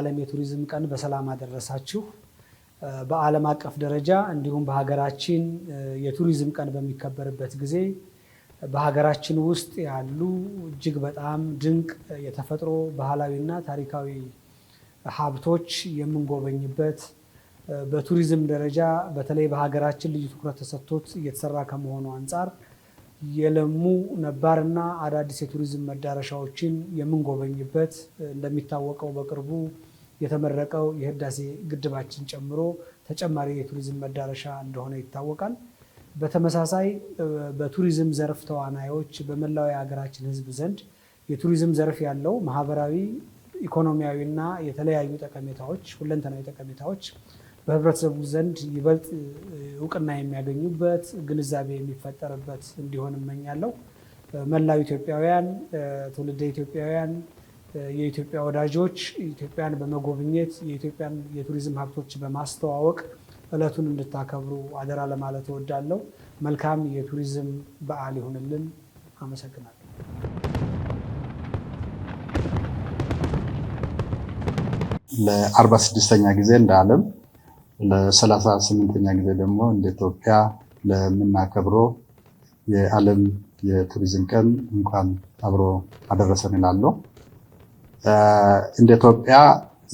ለዓለም የቱሪዝም ቀን በሰላም አደረሳችሁ። በዓለም አቀፍ ደረጃ እንዲሁም በሀገራችን የቱሪዝም ቀን በሚከበርበት ጊዜ በሀገራችን ውስጥ ያሉ እጅግ በጣም ድንቅ የተፈጥሮ ባህላዊና ታሪካዊ ሀብቶች የምንጎበኝበት በቱሪዝም ደረጃ በተለይ በሀገራችን ልዩ ትኩረት ተሰጥቶት እየተሰራ ከመሆኑ አንጻር የለሙ ነባርና አዳዲስ የቱሪዝም መዳረሻዎችን የምንጎበኝበት እንደሚታወቀው በቅርቡ የተመረቀው የህዳሴ ግድባችን ጨምሮ ተጨማሪ የቱሪዝም መዳረሻ እንደሆነ ይታወቃል። በተመሳሳይ በቱሪዝም ዘርፍ ተዋናዮች በመላው የሀገራችን ህዝብ ዘንድ የቱሪዝም ዘርፍ ያለው ማህበራዊ፣ ኢኮኖሚያዊና የተለያዩ ጠቀሜታዎች ሁለንተናዊ ጠቀሜታዎች በህብረተሰቡ ዘንድ ይበልጥ እውቅና የሚያገኙበት ግንዛቤ የሚፈጠርበት እንዲሆን እመኛለሁ። መላው ኢትዮጵያውያን፣ ትውልደ ኢትዮጵያውያን፣ የኢትዮጵያ ወዳጆች ኢትዮጵያን በመጎብኘት የኢትዮጵያን የቱሪዝም ሀብቶች በማስተዋወቅ ዕለቱን እንድታከብሩ አደራ ለማለት እወዳለሁ። መልካም የቱሪዝም በዓል ይሁንልን። አመሰግናለሁ። ለ46ኛ ጊዜ እንደ ዓለም ለ38ኛ ጊዜ ደግሞ እንደ ኢትዮጵያ ለምናከብረው የዓለም የቱሪዝም ቀን እንኳን አብሮ አደረሰን እላለሁ። እንደ ኢትዮጵያ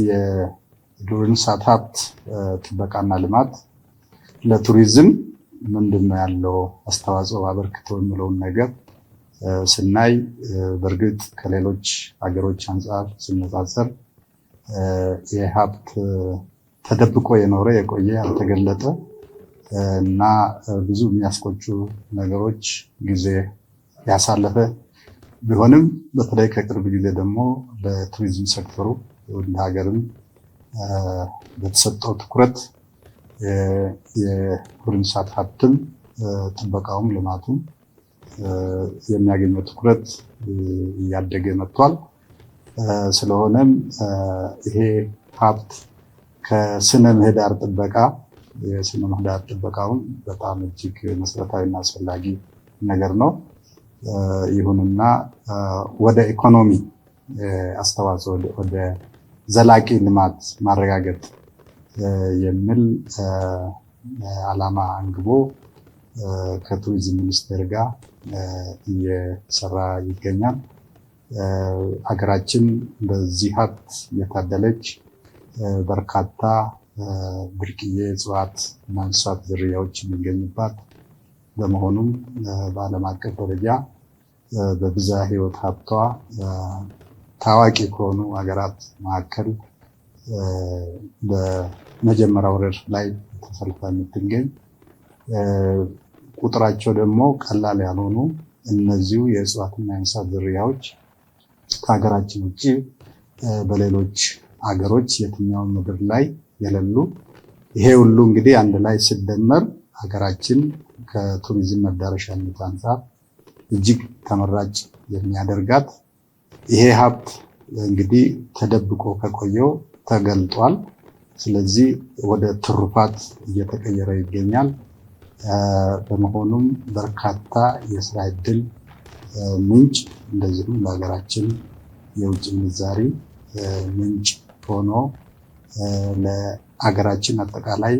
የዱር እንስሳት ሀብት ጥበቃና ልማት ለቱሪዝም ምንድነው ያለው አስተዋጽኦ አበርክቶ የሚለውን ነገር ስናይ በእርግጥ ከሌሎች ሀገሮች አንጻር ሲነጻጸር የሀብት ተደብቆ የኖረ የቆየ ያልተገለጠ እና ብዙ የሚያስቆጩ ነገሮች ጊዜ ያሳለፈ ቢሆንም በተለይ ከቅርብ ጊዜ ደግሞ በቱሪዝም ሴክተሩ እንደ ሀገርም በተሰጠው ትኩረት የዱር እንስሳት ሀብትም ጥበቃውም ልማቱም የሚያገኘው ትኩረት እያደገ መጥቷል። ስለሆነም ይሄ ሀብት ከስነ ምህዳር ጥበቃ የስነ ምህዳር ጥበቃውን በጣም እጅግ መሰረታዊና አስፈላጊ ነገር ነው። ይሁንና ወደ ኢኮኖሚ አስተዋጽኦ ወደ ዘላቂ ልማት ማረጋገጥ የሚል ዓላማ አንግቦ ከቱሪዝም ሚኒስቴር ጋር እየሰራ ይገኛል። ሀገራችን በዚህ ሀብት የታደለች በርካታ ብርቅዬ እጽዋት እና እንስሳት ዝርያዎች የሚገኙባት በመሆኑም በዓለም አቀፍ ደረጃ በብዝሃ ሕይወት ሀብቷ ታዋቂ ከሆኑ ሀገራት መካከል በመጀመሪያው ረድፍ ላይ ተሰልፋ የምትገኝ ቁጥራቸው ደግሞ ቀላል ያልሆኑ እነዚሁ የእጽዋትና የእንስሳት ዝርያዎች ከሀገራችን ውጭ በሌሎች ሀገሮች የትኛውን ምድር ላይ የሌሉ ይሄ ሁሉ እንግዲህ አንድ ላይ ሲደመር ሀገራችን ከቱሪዝም መዳረሻነት አንጻር እጅግ ተመራጭ የሚያደርጋት ይሄ ሀብት እንግዲህ ተደብቆ ከቆየው ተገልጧል። ስለዚህ ወደ ትሩፋት እየተቀየረ ይገኛል። በመሆኑም በርካታ የስራ ዕድል ምንጭ እንደዚሁም ለሀገራችን የውጭ ምንዛሪ ምንጭ ሆኖ ለሀገራችን አጠቃላይ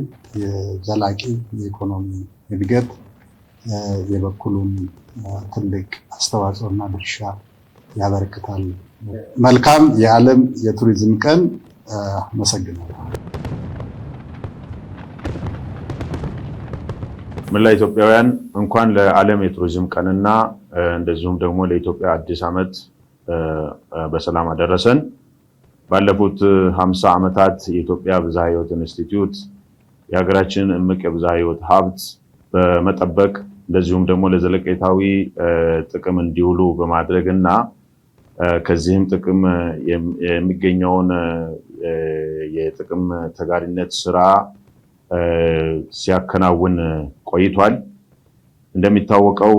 ዘላቂ የኢኮኖሚ እድገት የበኩሉን ትልቅ አስተዋጽኦና ድርሻ ያበረክታል። መልካም የዓለም የቱሪዝም ቀን። አመሰግናለሁ። መላ ኢትዮጵያውያን እንኳን ለዓለም የቱሪዝም ቀንና እንደዚሁም ደግሞ ለኢትዮጵያ አዲስ ዓመት በሰላም አደረሰን። ባለፉት 50 ዓመታት የኢትዮጵያ ብዝሃ ሕይወት ኢንስቲትዩት የሀገራችንን እምቅ የብዝሃ ሕይወት ሀብት በመጠበቅ እንደዚሁም ደግሞ ለዘለቄታዊ ጥቅም እንዲውሉ በማድረግና ከዚህም ጥቅም የሚገኘውን የጥቅም ተጋሪነት ስራ ሲያከናውን ቆይቷል። እንደሚታወቀው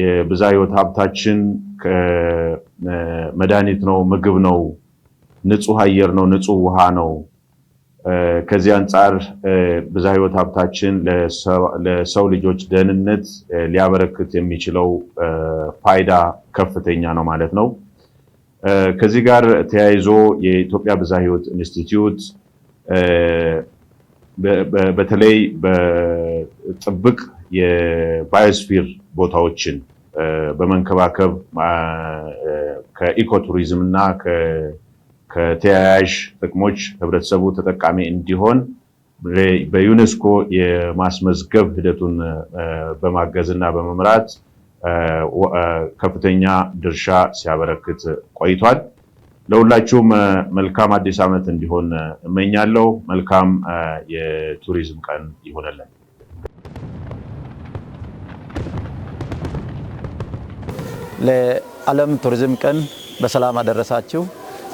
የብዝሃ ሕይወት ሀብታችን መድኃኒት ነው፣ ምግብ ነው፣ ንጹህ አየር ነው፣ ንጹህ ውሃ ነው። ከዚህ አንጻር ብዝሃ ሕይወት ሀብታችን ለሰው ልጆች ደህንነት ሊያበረክት የሚችለው ፋይዳ ከፍተኛ ነው ማለት ነው። ከዚህ ጋር ተያይዞ የኢትዮጵያ ብዝሃ ሕይወት ኢንስቲትዩት በተለይ በጥብቅ የባዮስፊር ቦታዎችን በመንከባከብ ከኢኮቱሪዝም እና ከተያያዥ ጥቅሞች ህብረተሰቡ ተጠቃሚ እንዲሆን በዩኔስኮ የማስመዝገብ ሂደቱን በማገዝ እና በመምራት ከፍተኛ ድርሻ ሲያበረክት ቆይቷል። ለሁላችሁም መልካም አዲስ ዓመት እንዲሆን እመኛለሁ። መልካም የቱሪዝም ቀን ይሆነልን። ለዓለም ቱሪዝም ቀን በሰላም አደረሳችሁ።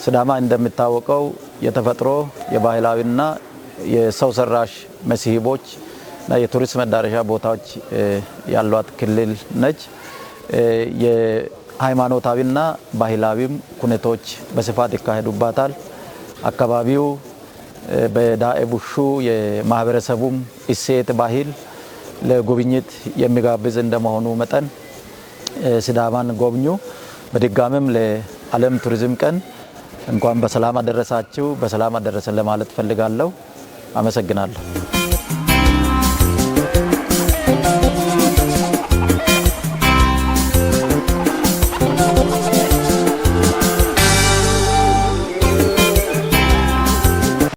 ሲዳማ እንደሚታወቀው የተፈጥሮ የባህላዊና የሰው ሰራሽ መስህቦች እና የቱሪስት መዳረሻ ቦታዎች ያሏት ክልል ነች። የሃይማኖታዊና ባህላዊም ኩነቶች በስፋት ይካሄዱባታል። አካባቢው በዳኤ ቡሹ የማህበረሰቡም እሴት ባህል ለጉብኝት የሚጋብዝ እንደመሆኑ መጠን ሲዳማን ጎብኙ። በድጋምም ለዓለም ቱሪዝም ቀን እንኳን በሰላም አደረሳችሁ፣ በሰላም አደረሰን ለማለት ፈልጋለሁ። አመሰግናለሁ።